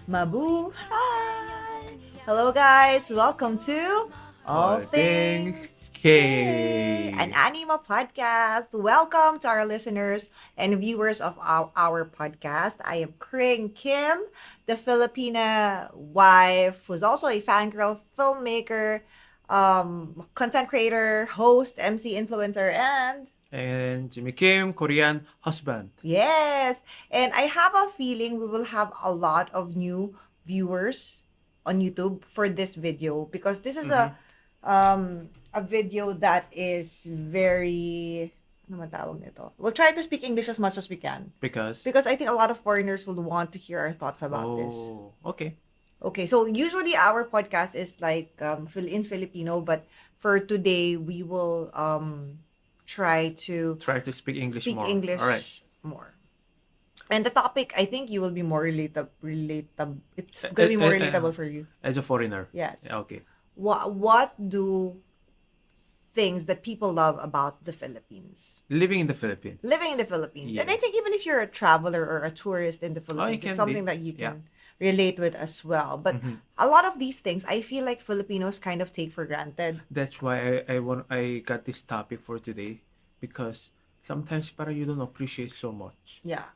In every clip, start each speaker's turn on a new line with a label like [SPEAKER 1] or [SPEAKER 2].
[SPEAKER 1] Mabuhay! Hello guys, welcome to All Things K, an anime podcast. Welcome to our listeners and viewers of our podcast. I am Kring Kim, the Filipina wife who's also a fangirl, filmmaker, content creator, host, MC, influencer,
[SPEAKER 2] and Jimmy Kim, Korean husband.
[SPEAKER 1] yes. And I have a feeling we will have a lot of new viewers on YouTube for this video because this is a video that is very ano man tawag nito? We'll try to speak English as much as we can
[SPEAKER 2] Because
[SPEAKER 1] I think a lot of foreigners will want to hear our thoughts about this.
[SPEAKER 2] Okay.
[SPEAKER 1] Okay, so usually our podcast is like in Filipino, but for today we will try to
[SPEAKER 2] speak English
[SPEAKER 1] speak
[SPEAKER 2] more.
[SPEAKER 1] English
[SPEAKER 2] All right.
[SPEAKER 1] more. And the topic, I think you will be more relatable. It's gonna be more relatable for you.
[SPEAKER 2] As a foreigner.
[SPEAKER 1] Yes.
[SPEAKER 2] Okay.
[SPEAKER 1] What do things that people love about the Philippines?
[SPEAKER 2] Living in the Philippines.
[SPEAKER 1] Living in the Philippines. And I think
[SPEAKER 2] Yes.
[SPEAKER 1] even if you're a traveler or a tourist in the Philippines,
[SPEAKER 2] can
[SPEAKER 1] it's something
[SPEAKER 2] be.
[SPEAKER 1] that you
[SPEAKER 2] Yeah.
[SPEAKER 1] can relate with as well. But a lot of these things, I feel like Filipinos kind of take for granted.
[SPEAKER 2] That's why I got this topic for today, because sometimes para you don't appreciate so much,
[SPEAKER 1] Yeah.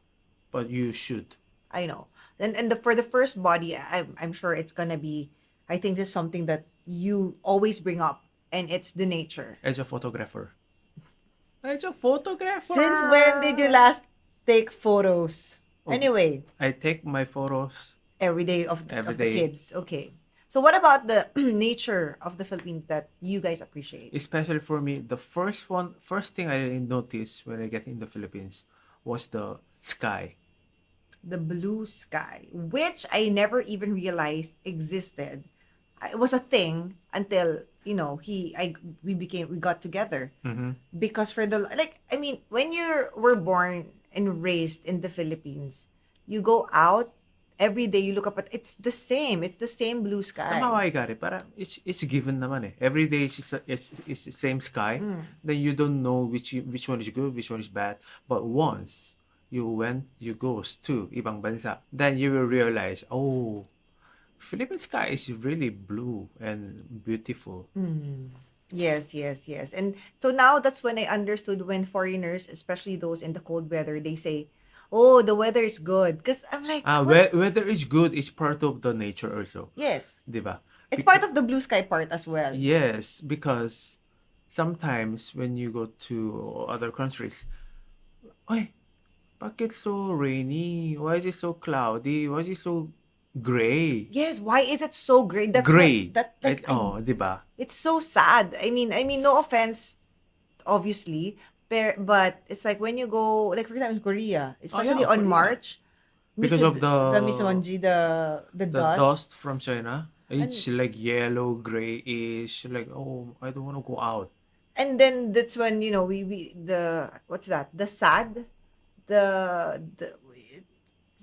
[SPEAKER 2] but you should.
[SPEAKER 1] I know. And for the first body, I'm sure it's gonna be. I think this is something that you always bring up, and it's the nature.
[SPEAKER 2] As a photographer. As a photographer.
[SPEAKER 1] Since when did you last take photos?
[SPEAKER 2] Oh.
[SPEAKER 1] Anyway,
[SPEAKER 2] I take my photos
[SPEAKER 1] every day of
[SPEAKER 2] Every
[SPEAKER 1] the
[SPEAKER 2] day.
[SPEAKER 1] kids. Okay. So what about the nature of the Philippines that you guys appreciate?
[SPEAKER 2] Especially for me, the first thing I noticed when I get in the Philippines was the sky.
[SPEAKER 1] The blue sky, which I never even realized existed. It was a thing until we got together. Because for the when you were born and raised in the Philippines, you go out every day, you look up at it's the same blue sky.
[SPEAKER 2] Somehow I got it. Para it's given naman eh. Every day it's the same sky. Then you don't know which one is good, which one is bad. But once you goes to ibang bansa, then you will realize, oh, Philippine sky is really blue and beautiful.
[SPEAKER 1] Yes. And so now that's when I understood when foreigners, especially those in the cold weather, they say, oh, the weather is good. Because I'm like,
[SPEAKER 2] Weather is good is part of the nature also.
[SPEAKER 1] yes,
[SPEAKER 2] Diba?
[SPEAKER 1] it's part of the blue sky part as well.
[SPEAKER 2] Yes, because sometimes when you go to other countries, oy, bakit so rainy? Why is it so cloudy? Why is it so gray?
[SPEAKER 1] Yes, why is it so great? That's
[SPEAKER 2] Gray.
[SPEAKER 1] what,
[SPEAKER 2] Diba?
[SPEAKER 1] it's so sad. I mean, no offense, obviously, but it's like when you go, like for example, in Korea, especially on
[SPEAKER 2] Korea.
[SPEAKER 1] March,
[SPEAKER 2] Because of
[SPEAKER 1] the misamanji, the
[SPEAKER 2] The
[SPEAKER 1] dust.
[SPEAKER 2] dust from China, it's like yellow, grayish. Like, oh, I don't want to go out.
[SPEAKER 1] And then that's when we the what's that? The sad, the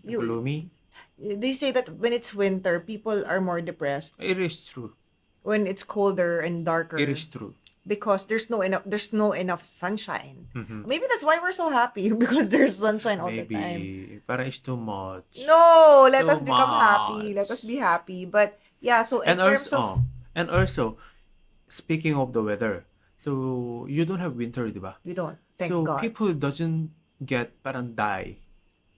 [SPEAKER 1] you
[SPEAKER 2] Gloomy.
[SPEAKER 1] they say that when it's winter, people are more depressed.
[SPEAKER 2] It is true.
[SPEAKER 1] When it's colder and darker,
[SPEAKER 2] It is true.
[SPEAKER 1] because there's no enough sunshine. Maybe that's why we're so happy because there's sunshine all the time.
[SPEAKER 2] Maybe. Para it's too much.
[SPEAKER 1] No, let
[SPEAKER 2] Too
[SPEAKER 1] us become happy. Let
[SPEAKER 2] much.
[SPEAKER 1] us be happy. But yeah, so in terms of
[SPEAKER 2] And also, speaking of the weather, so you don't have winter, diba?
[SPEAKER 1] we don't. Thank
[SPEAKER 2] So
[SPEAKER 1] God.
[SPEAKER 2] people doesn't get parang die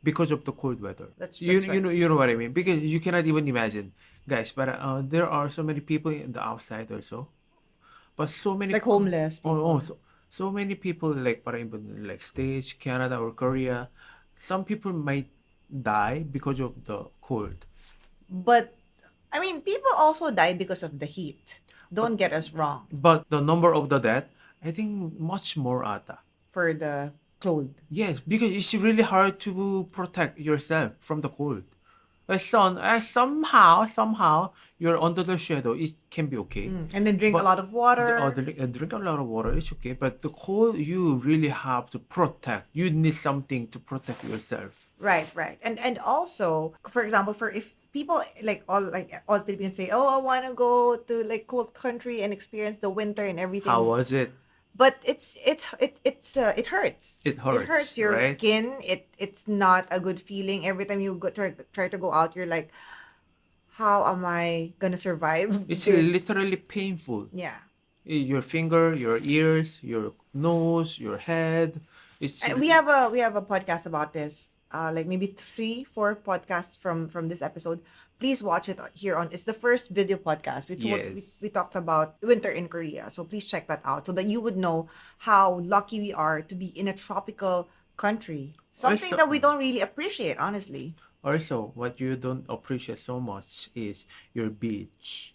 [SPEAKER 2] because of the cold weather.
[SPEAKER 1] That's
[SPEAKER 2] you
[SPEAKER 1] right.
[SPEAKER 2] you know what I mean, because you cannot even imagine, guys. But there are so many people in the outside also, but so many
[SPEAKER 1] Like homeless people.
[SPEAKER 2] so many people like parang even like States, Canada or Korea. Some people might die because of the cold.
[SPEAKER 1] But I mean, people also die because of the heat. Don't get us wrong.
[SPEAKER 2] But the number of the death, I think much more ata.
[SPEAKER 1] For the cold.
[SPEAKER 2] Yes, because it's really hard to protect yourself from the cold. Somehow you're under the shadow. It can be okay.
[SPEAKER 1] And then drink a
[SPEAKER 2] But
[SPEAKER 1] lot of water.
[SPEAKER 2] drink a lot of water. It's okay. But the cold, you really have to protect. You need something to protect yourself.
[SPEAKER 1] Right. And also, for example, for if people all Filipinos say, "Oh, I want to go to like cold country and experience the winter and everything."
[SPEAKER 2] How was it?
[SPEAKER 1] But it hurts.
[SPEAKER 2] It hurts,
[SPEAKER 1] It hurts your
[SPEAKER 2] right?
[SPEAKER 1] skin. It's not a good feeling. Every time you try to go out, you're like, how am I gonna survive
[SPEAKER 2] It's
[SPEAKER 1] this?
[SPEAKER 2] literally painful.
[SPEAKER 1] Yeah.
[SPEAKER 2] Your finger, your ears, your nose, your head. It's
[SPEAKER 1] We have a podcast about this. Like maybe 3-4 podcasts from this episode. Please watch it here on. It's the first video podcast.
[SPEAKER 2] Yes.
[SPEAKER 1] We talked about winter in Korea. So please check that out so that you would know how lucky we are to be in a tropical country. Something
[SPEAKER 2] Also-
[SPEAKER 1] that we don't really appreciate, honestly.
[SPEAKER 2] Also, what you don't appreciate so much is your beach.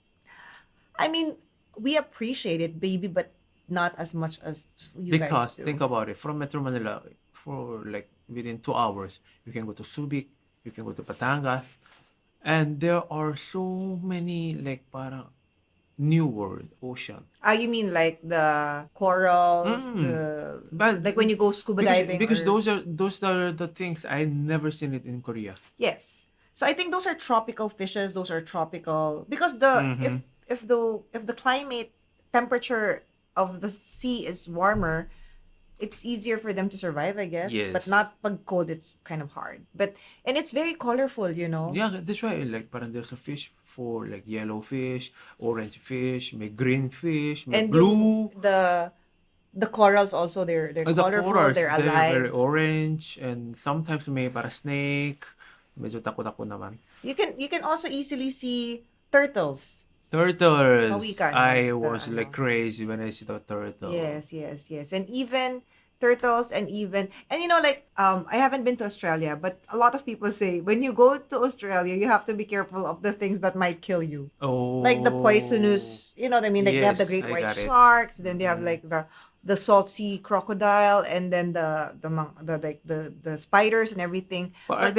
[SPEAKER 1] I mean, we appreciate it, baby, but not as much as you
[SPEAKER 2] Because
[SPEAKER 1] guys do.
[SPEAKER 2] think about it, from Metro Manila, for like within 2 hours, you can go to Subic, you can go to Batangas, and there are so many like parang new world ocean.
[SPEAKER 1] You mean like the corals,
[SPEAKER 2] But
[SPEAKER 1] like when you go scuba
[SPEAKER 2] because,
[SPEAKER 1] diving?
[SPEAKER 2] because
[SPEAKER 1] or-
[SPEAKER 2] those are the things I never seen it in Korea.
[SPEAKER 1] Yes. So I think those are tropical fishes. Those are tropical because the
[SPEAKER 2] Mhm.
[SPEAKER 1] if the climate temperature of the sea is warmer, it's easier for them to survive, I guess. But
[SPEAKER 2] Yes.
[SPEAKER 1] not pag cold, it's kind of hard. And it's very colorful, you know.
[SPEAKER 2] Yeah, that's why like parang there's a fish for like yellow fish, orange fish, may green fish, may
[SPEAKER 1] And
[SPEAKER 2] blue.
[SPEAKER 1] the corals also they're
[SPEAKER 2] The
[SPEAKER 1] colorful,
[SPEAKER 2] corals,
[SPEAKER 1] they're
[SPEAKER 2] they're very
[SPEAKER 1] alive.
[SPEAKER 2] orange, and sometimes may para snake. Medyo takot-takot naman.
[SPEAKER 1] You can also easily see turtles.
[SPEAKER 2] Turtles.
[SPEAKER 1] Kawikan,
[SPEAKER 2] I
[SPEAKER 1] like the
[SPEAKER 2] was like crazy when I see the turtle.
[SPEAKER 1] Yes, yes, yes. And even turtles and you know, like I haven't been to Australia, but a lot of people say when you go to Australia you have to be careful of the things that might kill you.
[SPEAKER 2] Oh.
[SPEAKER 1] Like the poisonous, you know what I mean? Like they have the
[SPEAKER 2] Yes,
[SPEAKER 1] great
[SPEAKER 2] I
[SPEAKER 1] white
[SPEAKER 2] got it.
[SPEAKER 1] sharks, then they have
[SPEAKER 2] Mhm.
[SPEAKER 1] like the salt sea crocodile, and then the spiders and everything.
[SPEAKER 2] But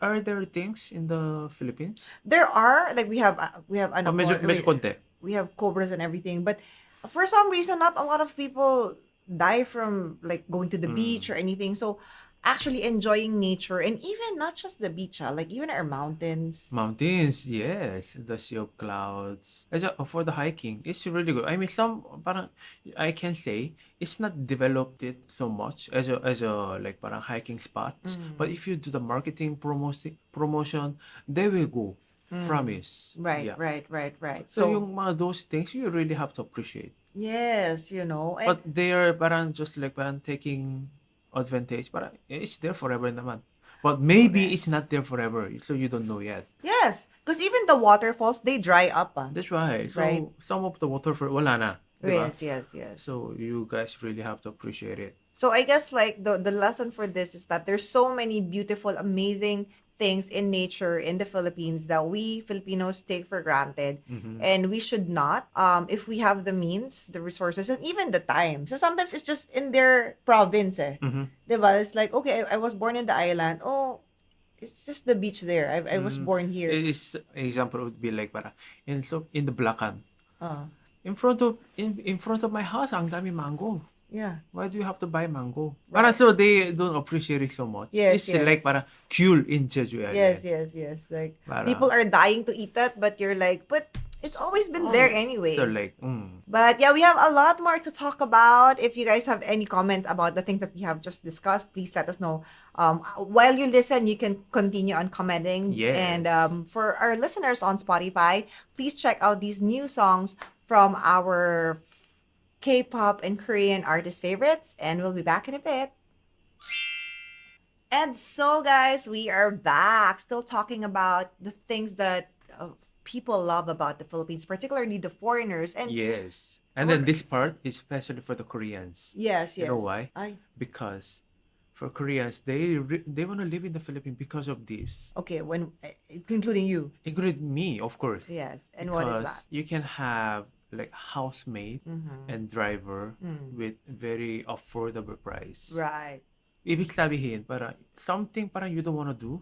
[SPEAKER 2] are there things in the Philippines?
[SPEAKER 1] There are like we have
[SPEAKER 2] Oh, medyo konti.
[SPEAKER 1] we have cobras and everything, but for some reason not a lot of people die from like going to the beach or anything. So actually enjoying nature, and even not just the beach, like even our mountains.
[SPEAKER 2] Mountains, yes. The sea of clouds. For the hiking, it's really good. I mean, some parang I can say it's not developed it so much as a like parang hiking spots. But if you do the marketing promotion, they will go. Promise.
[SPEAKER 1] Right,
[SPEAKER 2] Yeah.
[SPEAKER 1] right.
[SPEAKER 2] So yung mga those things you really have to appreciate.
[SPEAKER 1] Yes, you know, and
[SPEAKER 2] But they are parang just like parang taking advantage. Parang it's there forever naman. But maybe
[SPEAKER 1] Correct.
[SPEAKER 2] it's not there forever. So you don't know yet.
[SPEAKER 1] yes, because even the waterfalls they dry up.
[SPEAKER 2] That's right. So
[SPEAKER 1] Right.
[SPEAKER 2] some of the waterfall wala na. Diba?
[SPEAKER 1] Yes.
[SPEAKER 2] So you guys really have to appreciate it.
[SPEAKER 1] So I guess like the lesson for this is that there's so many beautiful, amazing things in nature in the Philippines that we Filipinos take for granted, and we should not. If we have the means, the resources, and even the time. So sometimes it's just in their province, diba? It's like okay, I was born in the island. Oh, it's just the beach there. I was born here.
[SPEAKER 2] Is example would be like para in the Blacan.
[SPEAKER 1] Uh,
[SPEAKER 2] In front of my house, ang dami mango.
[SPEAKER 1] yeah.
[SPEAKER 2] Why do you have to buy mango? Para so they don't appreciate it so much.
[SPEAKER 1] Yes,
[SPEAKER 2] It's like para cool in Jeju area.
[SPEAKER 1] Yes. Like
[SPEAKER 2] Para-
[SPEAKER 1] people are dying to eat that, but you're like, but it's always been there anyway.
[SPEAKER 2] So like,
[SPEAKER 1] But yeah, we have a lot more to talk about. If you guys have any comments about the things that we have just discussed, please let us know. While you listen, you can continue on commenting.
[SPEAKER 2] Yes.
[SPEAKER 1] And for our listeners on Spotify, please check out these new songs from our K-pop and Korean artist favorites. And we'll be back in a bit. And so, guys, we are back, still talking about the things that people love about the Philippines, particularly the foreigners. And
[SPEAKER 2] yes. And then this part is especially for the Koreans.
[SPEAKER 1] yes.
[SPEAKER 2] You know why? Because for Koreans, they want to live in the Philippines because of this.
[SPEAKER 1] Okay, including you.
[SPEAKER 2] Including me, of course.
[SPEAKER 1] Yes. And what is
[SPEAKER 2] Because
[SPEAKER 1] that?
[SPEAKER 2] you can have like housemaid and driver with very affordable price.
[SPEAKER 1] Right.
[SPEAKER 2] Ibig sabihin, para something parang you don't want to do,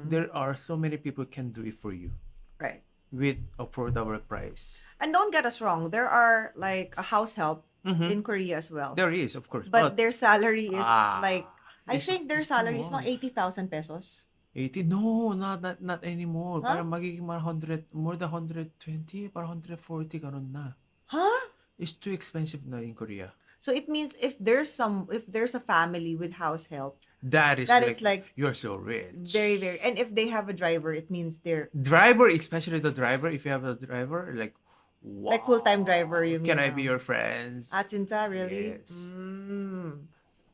[SPEAKER 2] there are so many people can do it for you
[SPEAKER 1] Right.
[SPEAKER 2] with affordable price.
[SPEAKER 1] And don't get us wrong, there are like a house help in Korea as well.
[SPEAKER 2] There is, of course,
[SPEAKER 1] But their salary is
[SPEAKER 2] Ah,
[SPEAKER 1] like, I
[SPEAKER 2] it's-
[SPEAKER 1] think their
[SPEAKER 2] it's too
[SPEAKER 1] salary is
[SPEAKER 2] much.
[SPEAKER 1] mga 80,000 pesos.
[SPEAKER 2] 80? No, not anymore.
[SPEAKER 1] Huh?
[SPEAKER 2] Parang magiging mga 100, more than 120, parang 140, ganun na.
[SPEAKER 1] Huh?
[SPEAKER 2] It's too expensive na in Korea.
[SPEAKER 1] So it means if there's a family with house help,
[SPEAKER 2] That is
[SPEAKER 1] that is
[SPEAKER 2] like
[SPEAKER 1] like
[SPEAKER 2] you're so rich.
[SPEAKER 1] very, very, and if they have a driver, it means they're
[SPEAKER 2] Driver, especially the driver. If you have a driver, like,
[SPEAKER 1] like full-time driver,
[SPEAKER 2] wow,
[SPEAKER 1] you
[SPEAKER 2] can
[SPEAKER 1] mean?
[SPEAKER 2] I be your friends?
[SPEAKER 1] Atsinta, really?
[SPEAKER 2] Yes.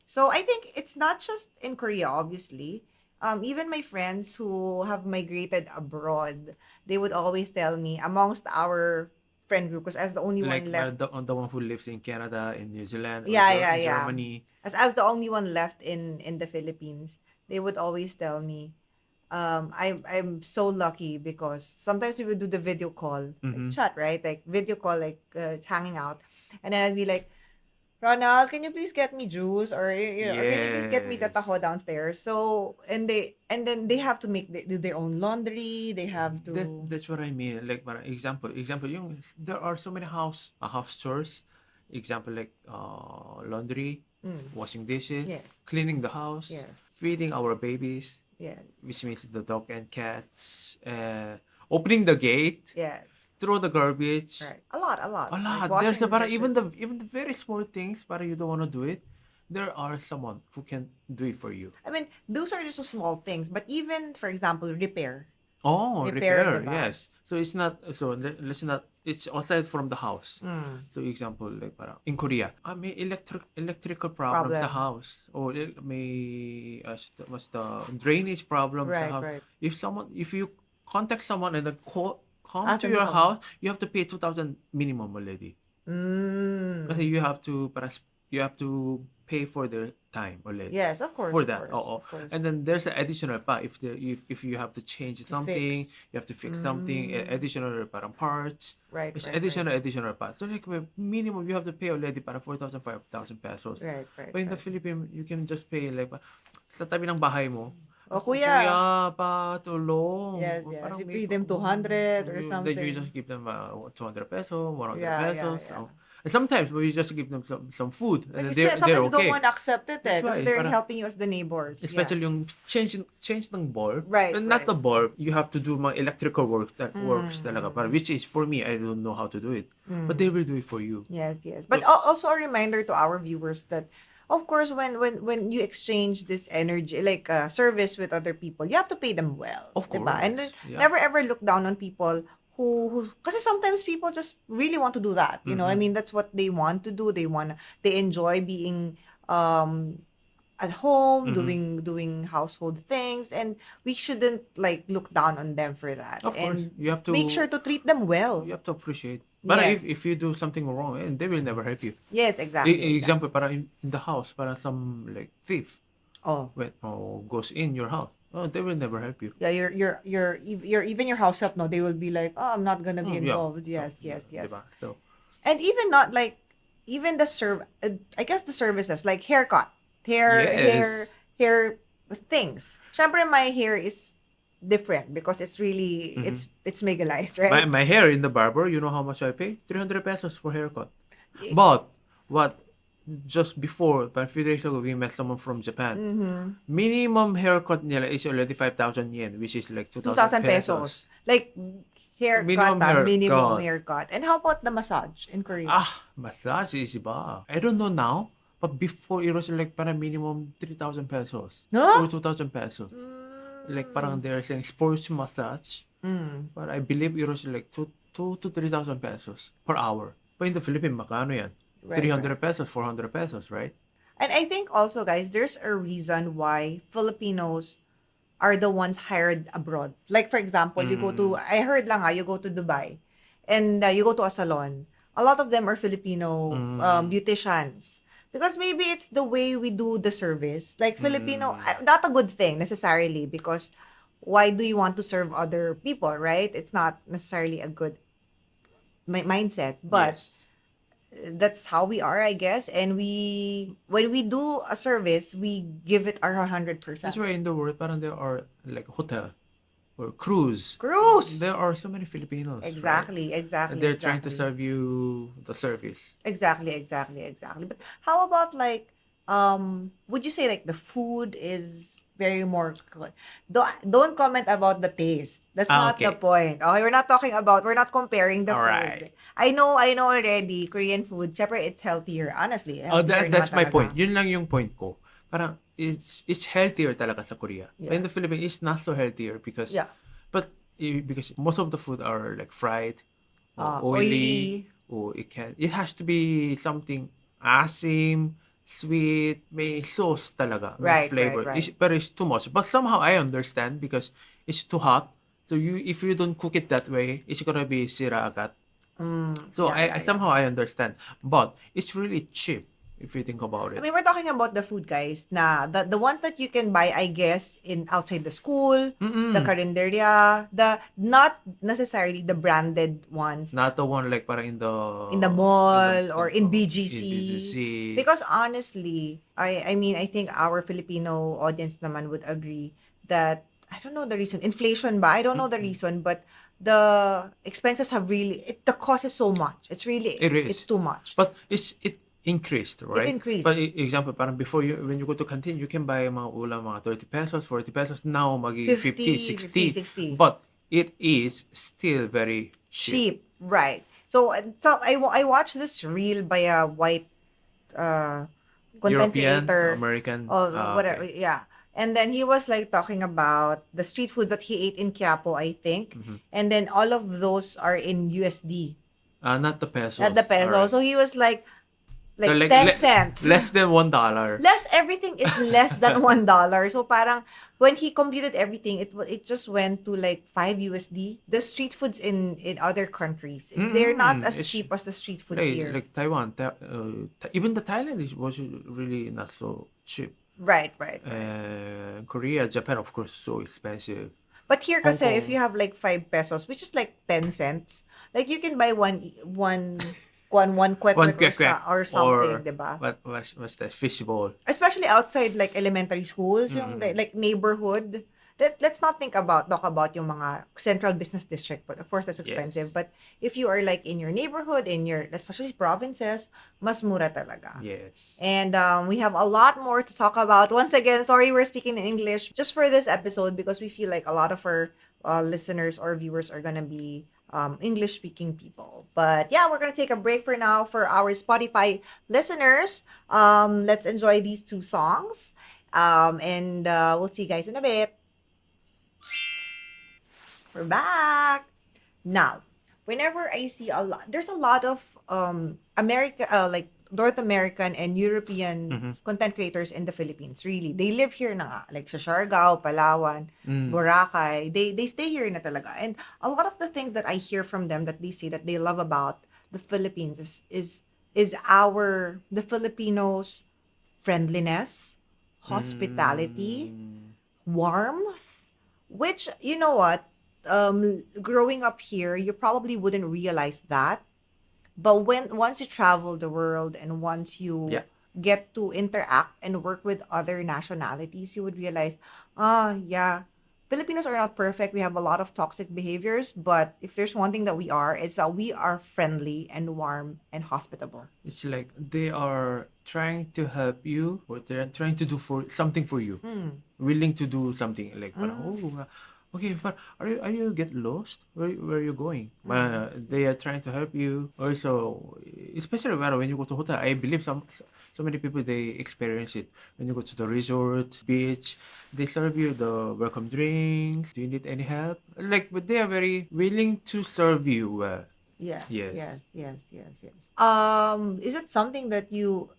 [SPEAKER 1] So I think it's not just in Korea, obviously. Even my friends who have migrated abroad, they would always tell me amongst our friend group, because I was the only
[SPEAKER 2] Like
[SPEAKER 1] one left.
[SPEAKER 2] the one who lives in Canada, in New Zealand, or
[SPEAKER 1] Yeah, yeah, yeah.
[SPEAKER 2] Germany.
[SPEAKER 1] As I was the only one left in the Philippines, they would always tell me, I'm so lucky because sometimes we would do the video call, like
[SPEAKER 2] Mm-hmm.
[SPEAKER 1] chat, right? Like video call, like hanging out, and then I'd be like, Ronald, can you please get me juice, or or can you please get me the taho
[SPEAKER 2] Yes.
[SPEAKER 1] downstairs? So and then they have to do their own laundry. They have to.
[SPEAKER 2] That's what I mean. Like, para example, yung there are so many house chores. Example, like laundry,
[SPEAKER 1] Mm,
[SPEAKER 2] washing dishes,
[SPEAKER 1] yeah,
[SPEAKER 2] cleaning the house,
[SPEAKER 1] yes,
[SPEAKER 2] feeding our babies,
[SPEAKER 1] yes,
[SPEAKER 2] which means the dog and cats, opening the gate,
[SPEAKER 1] yes.
[SPEAKER 2] throw the garbage.
[SPEAKER 1] Right. A lot, a
[SPEAKER 2] A
[SPEAKER 1] lot. Like
[SPEAKER 2] lot. There's
[SPEAKER 1] washing
[SPEAKER 2] a
[SPEAKER 1] the
[SPEAKER 2] para
[SPEAKER 1] dishes.
[SPEAKER 2] even the very small things, para you don't want to do it. There are someone who can do it for you.
[SPEAKER 1] I mean, those are just small things. But even, for example, repair.
[SPEAKER 2] Oh,
[SPEAKER 1] Repair,
[SPEAKER 2] repair.
[SPEAKER 1] diba?
[SPEAKER 2] Yes. So it's not so let's not it's outside from the house.
[SPEAKER 1] Mm,
[SPEAKER 2] So example like para in Korea, may electrical problem sa
[SPEAKER 1] problem.
[SPEAKER 2] house or may was the drainage problem sa
[SPEAKER 1] Right,
[SPEAKER 2] house.
[SPEAKER 1] right.
[SPEAKER 2] If you contact someone and then come
[SPEAKER 1] Ask
[SPEAKER 2] to
[SPEAKER 1] them to
[SPEAKER 2] your
[SPEAKER 1] come.
[SPEAKER 2] house, you have to pay 2,000 minimum already. Kasi
[SPEAKER 1] Mm.
[SPEAKER 2] you have to pay for their time already.
[SPEAKER 1] Yes, of course,
[SPEAKER 2] For
[SPEAKER 1] of
[SPEAKER 2] that.
[SPEAKER 1] course,
[SPEAKER 2] Oo.
[SPEAKER 1] of course.
[SPEAKER 2] And then there's an additional pa if you have to change
[SPEAKER 1] To
[SPEAKER 2] something,
[SPEAKER 1] fix.
[SPEAKER 2] you have to fix something,
[SPEAKER 1] Mm.
[SPEAKER 2] additional parang parts.
[SPEAKER 1] Right,
[SPEAKER 2] It's
[SPEAKER 1] right, right.
[SPEAKER 2] additional pa. So like minimum you have to pay already para 4,000 5,000 pesos.
[SPEAKER 1] Right, right,
[SPEAKER 2] But in the
[SPEAKER 1] right.
[SPEAKER 2] Philippines, you can just pay like sa tabi ng bahay mo.
[SPEAKER 1] Oh, kuya.
[SPEAKER 2] Kuya, patulong.
[SPEAKER 1] Yes, yes.
[SPEAKER 2] Parang
[SPEAKER 1] You
[SPEAKER 2] may
[SPEAKER 1] pay them 200 or
[SPEAKER 2] then you just
[SPEAKER 1] something.
[SPEAKER 2] give them 200 pesos, 100
[SPEAKER 1] Yeah, yeah,
[SPEAKER 2] pesos.
[SPEAKER 1] yeah.
[SPEAKER 2] So, and sometimes we just give them some food and then
[SPEAKER 1] Because
[SPEAKER 2] they're
[SPEAKER 1] sometimes you don't
[SPEAKER 2] okay.
[SPEAKER 1] want to accept it
[SPEAKER 2] That's
[SPEAKER 1] because
[SPEAKER 2] why
[SPEAKER 1] they're
[SPEAKER 2] parang
[SPEAKER 1] helping you as the neighbors. Yes.
[SPEAKER 2] especially yung change ng bulb.
[SPEAKER 1] Right,
[SPEAKER 2] And not
[SPEAKER 1] right.
[SPEAKER 2] the bulb, you have to do mga electrical work that works talaga.
[SPEAKER 1] Mm.
[SPEAKER 2] Which is for me, I don't know how to do it. But they will do it for you.
[SPEAKER 1] Yes, yes.
[SPEAKER 2] So,
[SPEAKER 1] But also a reminder to our viewers that, of course, when you exchange this energy, like service with other people, you have to pay them well,
[SPEAKER 2] of
[SPEAKER 1] diba? And
[SPEAKER 2] course. Yeah.
[SPEAKER 1] never ever look down on people because sometimes people just really want to do that. You know, I
[SPEAKER 2] Mm-hmm.
[SPEAKER 1] mean, that's what they want to do. They enjoy being um at home,
[SPEAKER 2] Mm-hmm.
[SPEAKER 1] doing household things, and we shouldn't like look down on them for that.
[SPEAKER 2] Of course,
[SPEAKER 1] And
[SPEAKER 2] you have
[SPEAKER 1] make sure
[SPEAKER 2] to
[SPEAKER 1] to treat them well.
[SPEAKER 2] appreciate. But
[SPEAKER 1] Yes.
[SPEAKER 2] if you do something wrong, they will never help you.
[SPEAKER 1] Yes, exactly, exactly.
[SPEAKER 2] Example, para in the house, para some like thief
[SPEAKER 1] Oh.
[SPEAKER 2] goes in your house. Oh, they will never help you.
[SPEAKER 1] Yeah, your even your house help, no, they will be like, oh, I'm not gonna be
[SPEAKER 2] Yeah.
[SPEAKER 1] involved. Yes, yes, yes.
[SPEAKER 2] Diba? So,
[SPEAKER 1] And even not like even I guess the services like haircut,
[SPEAKER 2] yes.
[SPEAKER 1] hair things. Syempre, my hair is different because it's really
[SPEAKER 2] Mm-hmm.
[SPEAKER 1] it's megalized, right?
[SPEAKER 2] My hair in the barber, you know how much I pay? 300 pesos for haircut.
[SPEAKER 1] Y-
[SPEAKER 2] But what just before, a few days ago, we met someone from Japan.
[SPEAKER 1] Mm-hmm.
[SPEAKER 2] Minimum haircut nila is already 5,000 yen, which is like 2,000
[SPEAKER 1] 2,000
[SPEAKER 2] pesos.
[SPEAKER 1] pesos. Like haircut, minimum
[SPEAKER 2] Haircut.
[SPEAKER 1] haircut. And how about the massage in Korea?
[SPEAKER 2] Massage is iba. I don't know now, but before it was like parang minimum 3,000 pesos
[SPEAKER 1] No?
[SPEAKER 2] or 2,000 pesos. Like parang they're saying sports massage,
[SPEAKER 1] Mm.
[SPEAKER 2] but I believe it was like 2 to 3,000 pesos per hour. But in the Philippines, makano yan?
[SPEAKER 1] Right,
[SPEAKER 2] 300 pesos, 400 pesos, right?
[SPEAKER 1] And I think also, guys, there's a reason why Filipinos are the ones hired abroad. Like, for example, I heard lang you go to Dubai and you go to a salon. A lot of them are Filipino beauticians. Because maybe it's the way we do the service. Like, Filipino, not a good thing necessarily because why do you want to serve other people, right? It's not necessarily a good mindset. But
[SPEAKER 2] Yes.
[SPEAKER 1] that's how we are, I guess. And when we do a service, we give it our 100%.
[SPEAKER 2] That's why in the world, parang there are like hotel or cruise.
[SPEAKER 1] Cruise.
[SPEAKER 2] There are so many Filipinos, right?
[SPEAKER 1] Exactly, exactly.
[SPEAKER 2] And they're trying to
[SPEAKER 1] exactly.
[SPEAKER 2] serve you the service.
[SPEAKER 1] Exactly, exactly, exactly. But how about like would you say like the food is very more good. Don't comment about the taste. That's not the
[SPEAKER 2] Okay.
[SPEAKER 1] point. Okay, we're not comparing the
[SPEAKER 2] All
[SPEAKER 1] food.
[SPEAKER 2] right.
[SPEAKER 1] I know already, Korean food, syempre it's healthier. Honestly,
[SPEAKER 2] Oh,
[SPEAKER 1] healthier
[SPEAKER 2] that's
[SPEAKER 1] naman
[SPEAKER 2] my point.
[SPEAKER 1] talaga.
[SPEAKER 2] Yun lang yung point ko. Parang it's healthier talaga sa Korea. But
[SPEAKER 1] Yeah.
[SPEAKER 2] in the Philippines, it's not so healthier because
[SPEAKER 1] Yeah.
[SPEAKER 2] because most of the food are like fried or oily,
[SPEAKER 1] Oily.
[SPEAKER 2] or it has to be something asim, sweet, may sauce talaga, may
[SPEAKER 1] Right, right,
[SPEAKER 2] flavor.
[SPEAKER 1] right.
[SPEAKER 2] But it's too much. But somehow I understand because it's too hot. So if you don't cook it that way, it's gonna be sira agad. So
[SPEAKER 1] Yeah, yeah,
[SPEAKER 2] I
[SPEAKER 1] yeah.
[SPEAKER 2] somehow I understand, but it's really cheap if you think about
[SPEAKER 1] I
[SPEAKER 2] it.
[SPEAKER 1] mean, we're talking about the food, guys. Na the ones that you can buy, I guess, in outside the school, the
[SPEAKER 2] Mm-mm.
[SPEAKER 1] carinderia, the not necessarily the branded ones
[SPEAKER 2] Not the one like parang
[SPEAKER 1] in the
[SPEAKER 2] in the
[SPEAKER 1] mall or in
[SPEAKER 2] in
[SPEAKER 1] BGC.
[SPEAKER 2] BGC.
[SPEAKER 1] Because honestly, I mean, I think our Filipino audience naman would agree that I don't know the reason. Inflation ba? I don't know the
[SPEAKER 2] Mm-mm.
[SPEAKER 1] reason, but the expenses have the cost is so much.
[SPEAKER 2] It
[SPEAKER 1] It's
[SPEAKER 2] is,
[SPEAKER 1] too much.
[SPEAKER 2] but it increased,
[SPEAKER 1] It
[SPEAKER 2] right?
[SPEAKER 1] increased.
[SPEAKER 2] But example, parang before when you go to canteen, you can buy mga ulam mga 30 pesos, 40 pesos. Now magi 50,
[SPEAKER 1] 50, 50,
[SPEAKER 2] 60.
[SPEAKER 1] 60.
[SPEAKER 2] But it is still very cheap.
[SPEAKER 1] Cheap, right? So I watched this reel by a white uh content
[SPEAKER 2] European,
[SPEAKER 1] creator
[SPEAKER 2] American.
[SPEAKER 1] or whatever,
[SPEAKER 2] Okay.
[SPEAKER 1] yeah. And then he was like talking about the street foods that he ate in Quiapo, I think.
[SPEAKER 2] Mm-hmm.
[SPEAKER 1] And then all of those are in USD,
[SPEAKER 2] Not the
[SPEAKER 1] not
[SPEAKER 2] pesos.
[SPEAKER 1] the
[SPEAKER 2] All
[SPEAKER 1] peso.
[SPEAKER 2] right.
[SPEAKER 1] So he was
[SPEAKER 2] So
[SPEAKER 1] like 10 cents.
[SPEAKER 2] less than $1.
[SPEAKER 1] Everything is less than $1. So parang when he computed everything, it just went to like 5 USD. The street foods in other countries, they're not
[SPEAKER 2] Mm-mm.
[SPEAKER 1] as
[SPEAKER 2] It's
[SPEAKER 1] cheap as the street food here.
[SPEAKER 2] like Taiwan. Even the Thailand was really not so cheap.
[SPEAKER 1] Right, right, right.
[SPEAKER 2] Korea, Japan, of course, so expensive.
[SPEAKER 1] But here
[SPEAKER 2] Hong
[SPEAKER 1] kasi if you
[SPEAKER 2] Kong,
[SPEAKER 1] have like 5 pesos, which is like 10 cents, like you can buy one quick
[SPEAKER 2] one
[SPEAKER 1] quick
[SPEAKER 2] quack quack,
[SPEAKER 1] or something,
[SPEAKER 2] or
[SPEAKER 1] 'di ba?
[SPEAKER 2] what's that? Fishbowl.
[SPEAKER 1] Especially outside like elementary schools, yung
[SPEAKER 2] Mm-mm.
[SPEAKER 1] like neighborhood. Let's not talk about yung mga central business district, but of course that's expensive.
[SPEAKER 2] Yes.
[SPEAKER 1] But if you are like in your neighborhood, in your especially provinces, mas mura talaga.
[SPEAKER 2] Yes.
[SPEAKER 1] And we have a lot more to talk about. Once again, sorry we're speaking in English just for this episode because we feel like a lot of our listeners or viewers are gonna be English speaking people. But yeah, we're gonna take a break for now for our Spotify listeners. Let's enjoy these two songs. And we'll see you guys in a bit. We're back. Now, whenever I see there's a lot of like North American and European
[SPEAKER 2] Mm-hmm.
[SPEAKER 1] content creators in the Philippines. Really, they live here na nga. Like sa Siargao, Palawan,
[SPEAKER 2] Mm.
[SPEAKER 1] Boracay. They stay here na talaga. And a lot of the things that I hear from them that they say that they love about the Philippines is the Filipinos' friendliness, hospitality,
[SPEAKER 2] Mm.
[SPEAKER 1] warmth, which you know what, growing up here you probably wouldn't realize that, but once you travel the world and once you
[SPEAKER 2] Yeah.
[SPEAKER 1] get to interact and work with other nationalities, you would realize, yeah, Filipinos are not perfect. We have a lot of toxic behaviors, but if there's one thing that we are, it's that we are friendly and warm and hospitable.
[SPEAKER 2] It's like they are trying to help you, or they're trying to do for something for you. Willing to do something like parang, okay, but are you get lost? Where are you going? They are trying to help you. Also, especially when you go to hotel, I believe so many people they experience it when you go to the resort, beach. They serve you the welcome drinks. Do you need any help? Like, but they are very willing to serve you well.
[SPEAKER 1] Yes,
[SPEAKER 2] Yes.
[SPEAKER 1] yes. Is it something that you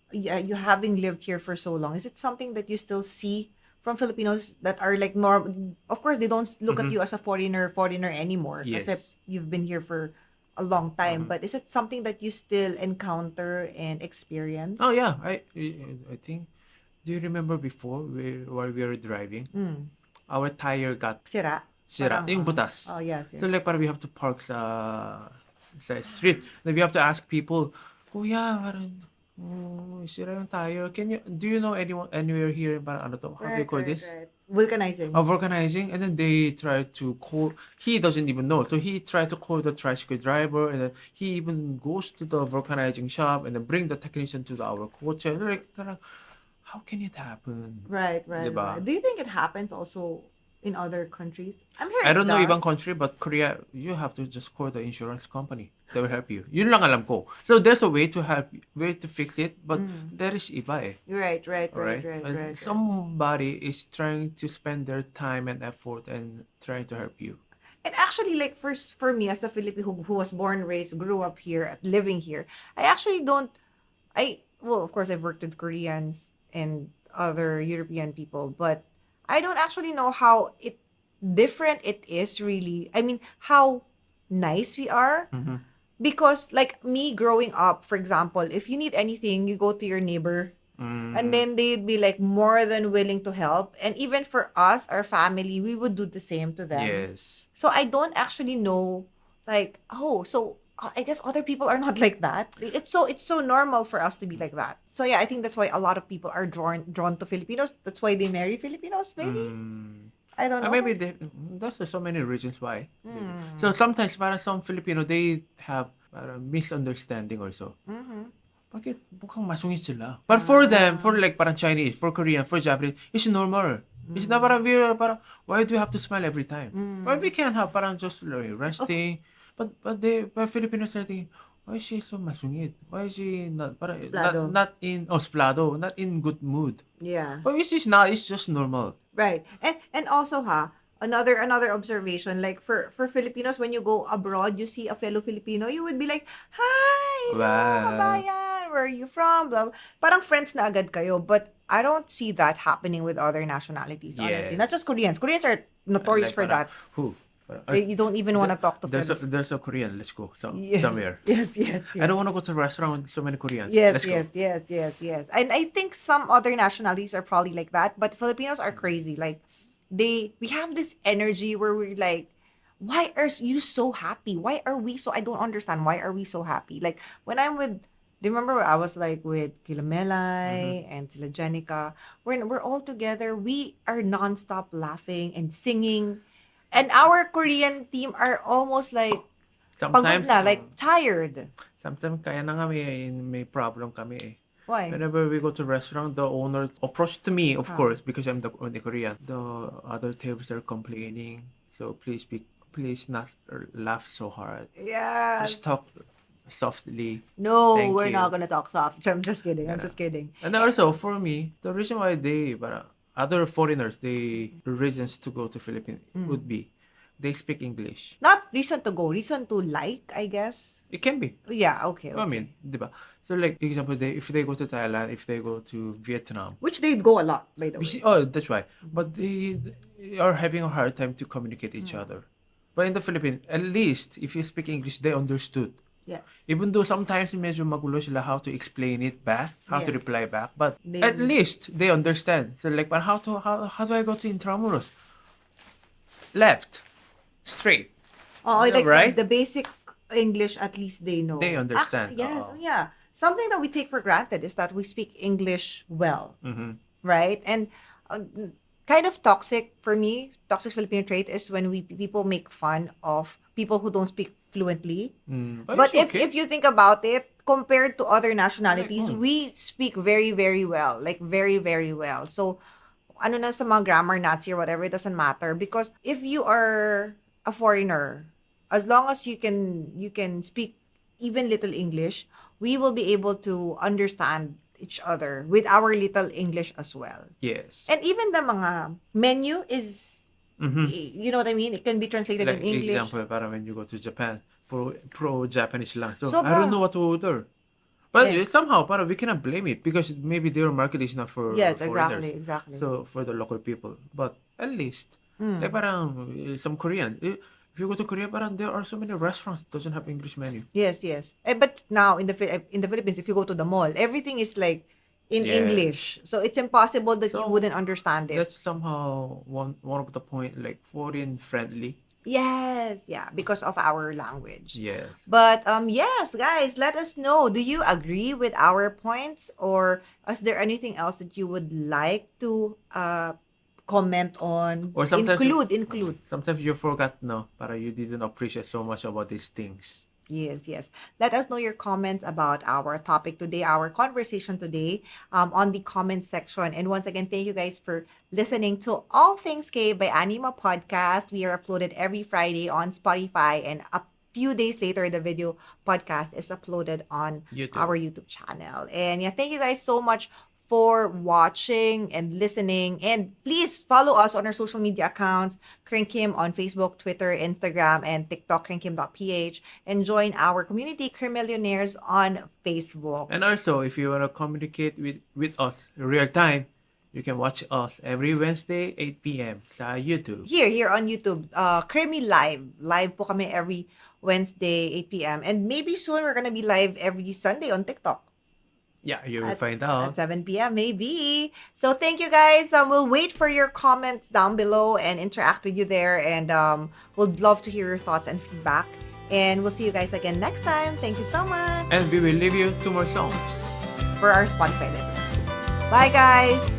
[SPEAKER 1] having lived here for so long, is it something that you still see from Filipinos that are like of course they don't look at you as a foreigner anymore kasi
[SPEAKER 2] Yes.
[SPEAKER 1] you've been here for a long time, but is it something that you still encounter and experience?
[SPEAKER 2] Oh yeah, I think. Do you remember before while we were driving, our tire got
[SPEAKER 1] Sira?
[SPEAKER 2] sira,
[SPEAKER 1] Parang,
[SPEAKER 2] yung butas.
[SPEAKER 1] oh, yes,
[SPEAKER 2] So like parang we have to park sa street. Then we have to ask people, Kuya, parang sira yung tire. Do you know anyone anywhere here? Parang ano to? How do you call this?
[SPEAKER 1] Vulcanizing.
[SPEAKER 2] Vulcanizing, and then they try to call. He doesn't even know, so he tried to call the tricycle driver, and then he even goes to the vulcanizing shop and then bring the technician to our coach. Like, how can it happen?
[SPEAKER 1] Right, right,
[SPEAKER 2] Diba?
[SPEAKER 1] right. Do you think it happens also in other countries? I'm sure
[SPEAKER 2] I
[SPEAKER 1] it
[SPEAKER 2] don't know ibang
[SPEAKER 1] does.
[SPEAKER 2] country, but Korea, you have to just call the insurance company. They will help you. Yun lang alam ko. So there's a way to help, way to fix it, but there is iba eh.
[SPEAKER 1] Right, right, right,
[SPEAKER 2] Alright?
[SPEAKER 1] right, right, right.
[SPEAKER 2] Somebody is trying to spend their time and effort and trying to help you.
[SPEAKER 1] And actually, like for me as a Filipino who was born, raised, grew up here, living here, I actually don't. Well, of course, I've worked with Koreans and other European people, but I don't actually know how different it is really. I mean, how nice we are.
[SPEAKER 2] Mhm.
[SPEAKER 1] Because like me growing up, for example, if you need anything, you go to your neighbor and then they'd be like more than willing to help. And even for us, our family, we would do the same to them.
[SPEAKER 2] Yes.
[SPEAKER 1] So I don't actually know, like, oh, so I guess other people are not like that. It's so normal for us to be like that. So yeah, I think that's why a lot of people are drawn to Filipinos. That's why they marry Filipinos, maybe. I don't know.
[SPEAKER 2] Maybe there's so many reasons why. So sometimes para some Filipino, they have misunderstanding also. Bakit mukhang masungit sila? But for them, for like parang Chinese, for Korean, for Japanese, it's normal. It's not parang parang why do you have to smile every time? Why we can't have parang just like, resting? But Filipinos are thinking, why is she so masungit? Why is she not parang
[SPEAKER 1] Splado.
[SPEAKER 2] not in splado, not in good mood?
[SPEAKER 1] Yeah.
[SPEAKER 2] But it's not. It's just normal.
[SPEAKER 1] Right. And also another observation, like for Filipinos, when you go abroad, you see a fellow Filipino, you would be like, "Hi, hello,
[SPEAKER 2] Wow.
[SPEAKER 1] kabayan, where are you from?" Blah, blah. Parang friends na agad kayo, but I don't see that happening with other nationalities, honestly.
[SPEAKER 2] Yes.
[SPEAKER 1] Not just Koreans. Koreans are notorious
[SPEAKER 2] Like
[SPEAKER 1] for
[SPEAKER 2] parang,
[SPEAKER 1] that.
[SPEAKER 2] who? Parang,
[SPEAKER 1] You don't even want to talk to
[SPEAKER 2] there's
[SPEAKER 1] friends.
[SPEAKER 2] there's a Korean. Let's go
[SPEAKER 1] Yes.
[SPEAKER 2] somewhere.
[SPEAKER 1] Yes, yes, yes.
[SPEAKER 2] I don't want to go to a restaurant with so many Koreans.
[SPEAKER 1] Yes,
[SPEAKER 2] Let's
[SPEAKER 1] yes,
[SPEAKER 2] go.
[SPEAKER 1] yes, yes, yes. And I think some other nationalities are probably like that, but Filipinos are crazy. Like we have this energy where we're like, why are you so happy? Why are we so, I don't understand. Why are we so happy? Like when I'm with, do you remember I was like with Kilamelay and Sila Jenica? We're all together. We are nonstop laughing and singing. And our Korean team are almost like pagod
[SPEAKER 2] Sometimes,
[SPEAKER 1] na, like tired.
[SPEAKER 2] sometimes kaya na nga may problem kami eh.
[SPEAKER 1] Why?
[SPEAKER 2] Whenever we go to restaurant, the owner approached to me, of course, because I'm the only Korean. The other tables are complaining, so please not laugh so hard.
[SPEAKER 1] Yeah.
[SPEAKER 2] Just talk softly.
[SPEAKER 1] No,
[SPEAKER 2] Thank
[SPEAKER 1] we're
[SPEAKER 2] you.
[SPEAKER 1] not gonna talk soft. I'm just kidding. I'm
[SPEAKER 2] Yeah.
[SPEAKER 1] just kidding.
[SPEAKER 2] And also for me, the reason why other foreigners, the reasons to go to Philippines would be they speak English.
[SPEAKER 1] Not reason to go, reason to like, I guess.
[SPEAKER 2] It can be.
[SPEAKER 1] Yeah, okay, okay.
[SPEAKER 2] I mean, diba? So like example, if they go to Thailand, if they go to Vietnam,
[SPEAKER 1] Which they'd go a lot, by the way.
[SPEAKER 2] oh, that's why. But they are having a hard time to communicate each other. But in the Philippines, at least if you speak English, they understood.
[SPEAKER 1] Yes.
[SPEAKER 2] Even though sometimes medyo magulo sila how to explain it back, how to
[SPEAKER 1] Yeah.
[SPEAKER 2] reply back, but
[SPEAKER 1] They-
[SPEAKER 2] at least they understand. So like, but how do I go to Intramuros? Left, straight.
[SPEAKER 1] Oh,
[SPEAKER 2] Yeah,
[SPEAKER 1] like
[SPEAKER 2] right?
[SPEAKER 1] the basic English, at least they know.
[SPEAKER 2] They understand.
[SPEAKER 1] Actually, yes,
[SPEAKER 2] Oo.
[SPEAKER 1] yeah. Something that we take for granted is that we speak English well, right? And kind of toxic for me, toxic Filipino trait is when people make fun of people who don't speak fluently. But
[SPEAKER 2] it's okay.
[SPEAKER 1] if you think about it, compared to other nationalities,
[SPEAKER 2] Like,
[SPEAKER 1] we speak very, very well. Like, very, very well. So, ano na sa mga grammar Nazi or whatever, it doesn't matter. Because if you are a foreigner, as long as you can speak even little English, we will be able to understand each other with our little English as well.
[SPEAKER 2] Yes.
[SPEAKER 1] And even the mga menu is, you know what I mean? It can be translated
[SPEAKER 2] Like
[SPEAKER 1] in English.
[SPEAKER 2] example, para when you go to Japan, pro Japanese lang. So
[SPEAKER 1] Sobra.
[SPEAKER 2] I don't know what to order. But
[SPEAKER 1] Yes.
[SPEAKER 2] somehow, we cannot blame it because maybe their market is not for
[SPEAKER 1] Yes,
[SPEAKER 2] foreigners.
[SPEAKER 1] exactly.
[SPEAKER 2] So for the local people. But at least, like parang some Korean. If you go to Korea, parang there are so many restaurants that doesn't have English menu.
[SPEAKER 1] Yes, yes. But now in the Philippines, if you go to the mall, everything is like in
[SPEAKER 2] Yes.
[SPEAKER 1] English. So it's impossible that you
[SPEAKER 2] So,
[SPEAKER 1] wouldn't understand it.
[SPEAKER 2] That's somehow one of the point, like foreign friendly.
[SPEAKER 1] Yes, yeah, because of our language.
[SPEAKER 2] Yes.
[SPEAKER 1] But yes, guys, let us know. Do you agree with our points, or is there anything else that you would like to comment on?
[SPEAKER 2] Or sometimes
[SPEAKER 1] Include.
[SPEAKER 2] Sometimes you forgot, no, para you didn't appreciate so much about these things.
[SPEAKER 1] Yes, yes. Let us know your comments about our topic today, our conversation today, on the comment section. And once again, thank you guys for listening to All Things K by Anima Podcast. We are uploaded every Friday on Spotify, and a few days later, the video podcast is uploaded on
[SPEAKER 2] YouTube.
[SPEAKER 1] our YouTube channel. And yeah, thank you guys so much for watching and listening. And please follow us on our social media accounts, Kring Kim on Facebook, Twitter, Instagram, and TikTok, kringkim.ph. And join our community, Millionaires on Facebook.
[SPEAKER 2] And also, if you want to communicate with us in real time, you can watch us every Wednesday, 8 p.m. sa YouTube.
[SPEAKER 1] Here on YouTube, Creamy Live. Live po kami every Wednesday, 8 p.m. And maybe soon we're gonna be live every Sunday on TikTok.
[SPEAKER 2] Yeah, you will find
[SPEAKER 1] At
[SPEAKER 2] out.
[SPEAKER 1] 7 p.m. maybe. So thank you guys. We'll wait for your comments down below and interact with you there. And we'll love to hear your thoughts and feedback. And we'll see you guys again next time. Thank you so much
[SPEAKER 2] And we will leave you 2 more songs.
[SPEAKER 1] for our Spotify listeners. Bye, guys.